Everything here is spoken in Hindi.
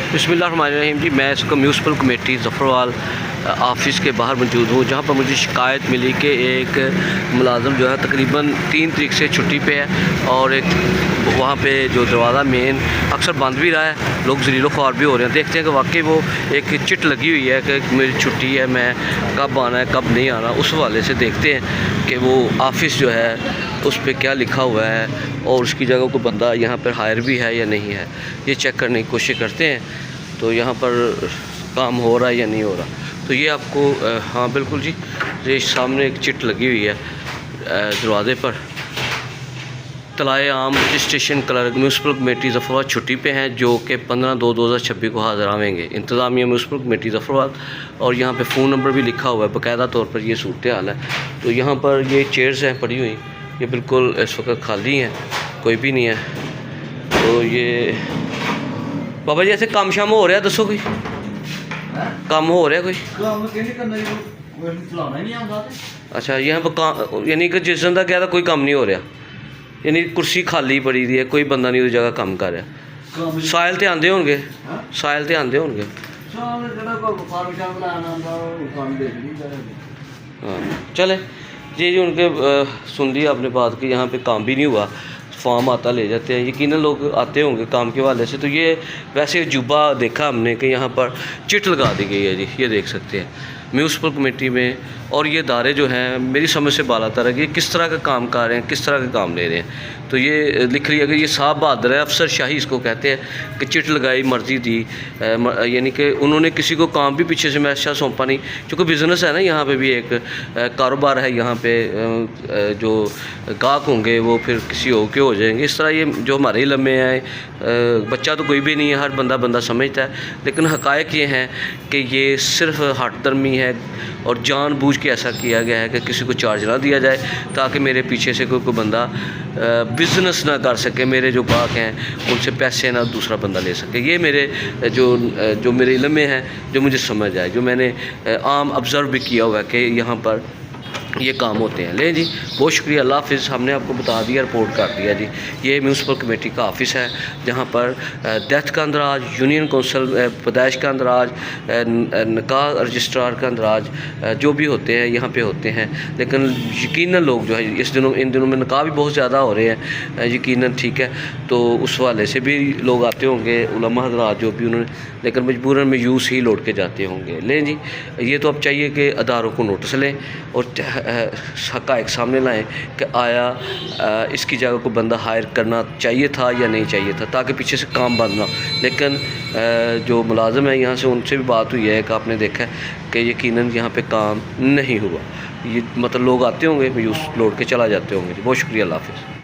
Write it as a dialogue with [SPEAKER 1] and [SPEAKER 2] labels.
[SPEAKER 1] बिस्मिल्लाहिर्रहमानिर्रहीम जी। मैं इसको म्यूनसिपल कमेटी ज़फ़रवाल ऑफ़िस के बाहर मौजूद हूँ, जहाँ पर मुझे शिकायत मिली कि एक मुलाज़िम जो है तकरीबन 3 तारीख से छुट्टी पे है और एक वहाँ पे जो दरवाज़ा मेन अक्सर बंद भी रहा है, लोग ज़लीलो ख्वार भी हो रहे हैं। देखते हैं कि वाकई वो एक चिट लगी हुई है कि मेरी छुट्टी है, मैं कब आना है कब नहीं आना। उस हवाले से देखते हैं कि वो ऑफ़िस जो है उस पर क्या लिखा हुआ है और उसकी जगह को बंदा यहाँ पर हायर भी है या नहीं है, ये चेक करने की कोशिश करते हैं। तो यहाँ पर काम हो रहा है या नहीं हो रहा। तो ये आपको हाँ बिल्कुल जी, ये सामने एक चिट लगी हुई है दरवाज़े पर। तलाए आम रजिस्ट्रेशन क्लर्क म्यूनसिपल कमेटी ज़फ़रवाल छुट्टी पे हैं, जो कि 15/2/2026 को हाज़िर आवेंगे। इंतज़ामिया म्यूनसिपल कमेटी ज़फ़रवाल, और यहाँ पे फ़ोन नंबर भी लिखा हुआ है बाकायदा तौर पर। ये सूरत हाल है। तो यहाँ पर ये चेयर्स हैं पड़ी हुई, ये बिल्कुल इस वक्त खाली हैं, कोई भी नहीं है। तो ये बाबा जी ऐसे काम शाम हो रहा है, दसो कोई काम हो रहा है कोई? अच्छा, यहाँ पर काम यानी कि जिस दिन तक गया था कोई काम नहीं हो रहा, यानी कुर्सी खाली पड़ी दी है, कोई बंदा नहीं उस जगह काम कर रहा। साइल तो आंदे होंगे, साइल तो आंदे होंगे। हाँ चले जी उनके सुन लिया आपने बात कि यहाँ पे काम भी नहीं हुआ, फॉर्म आता ले जाते हैं। यकीनन लोग आते होंगे काम के वाले से। तो ये वैसे जुबा देखा हमने कि यहाँ पर चिट लगा दी गई है जी, ये देख सकते हैं म्यूनसिपल कमेटी में। और ये इदारे जो हैं मेरी समझ से बालातर है कि किस तरह का काम कर रहे हैं, किस तरह का काम ले रहे हैं। तो ये लिख लिया कि ये साहब बहादुर है, अफसर शाही इसको कहते हैं कि चिट लगाई मर्जी दी, यानी कि उन्होंने किसी को काम भी पीछे से मैसा सौंपा नहीं। क्योंकि बिज़नेस है ना, यहाँ पे भी एक कारोबार है, यहाँ पे जो गाहक होंगे वो फिर किसी और के हो जाएंगे। इस तरह ये जो हमारे इलम में है, बच्चा तो कोई भी नहीं है, हर बंदा समझता है। लेकिन हक़ायक़ ये हैं कि ये सिर्फ हट दर्मी है और जानबूझ के ऐसा किया गया है कि किसी को चार्ज ना दिया जाए, ताकि मेरे पीछे से कोई बंदा बिज़नेस ना कर सके, मेरे जो गाहक हैं उनसे पैसे ना दूसरा बंदा ले सके। ये मेरे जो मेरे इल्म में है, जो मुझे समझ आए, जो मैंने आम ऑब्ज़र्व भी किया हुआ है कि यहाँ पर ये काम होते हैं। ले जी, बहुत शुक्रिया, अल्लाह हाफ़िज़। हमने आपको बता दिया, रिपोर्ट कर दिया जी। ये म्यूनसिपल कमेटी का ऑफ़िस है, जहाँ पर डेथ का अंदराज, यूनियन कौंसल, पैदाइश का अंदराज, निकाह रजिस्ट्रार का अंदराज, जो भी होते हैं यहाँ पे होते हैं। लेकिन यकीनन लोग जो है इन दिनों में निकाह भी बहुत ज़्यादा हो रहे हैं, यकीनन, ठीक है। तो उस वाले से भी लोग आते होंगे, उलमा हज़रात जो भी उन्होंने, लेकिन मजबूरन में यूस ही लौट के जाते होंगे। लें जी, ये तो अब चाहिए कि अदारों को नोटिस लें और हक़ाइक़ सामने लाएं कि आया इसकी जगह को बंदा हायर करना चाहिए था या नहीं चाहिए था, ताकि पीछे से काम बंद ना। लेकिन जो मुलाज़िम है यहाँ से, उनसे भी बात हुई है कि आपने देखा है कि यकीनन यहाँ पे काम नहीं हुआ। ये मतलब लोग आते होंगे, यूस लौट के चला जाते होंगे। बहुत शुक्रिया, अल्लाह हाफ़िज़।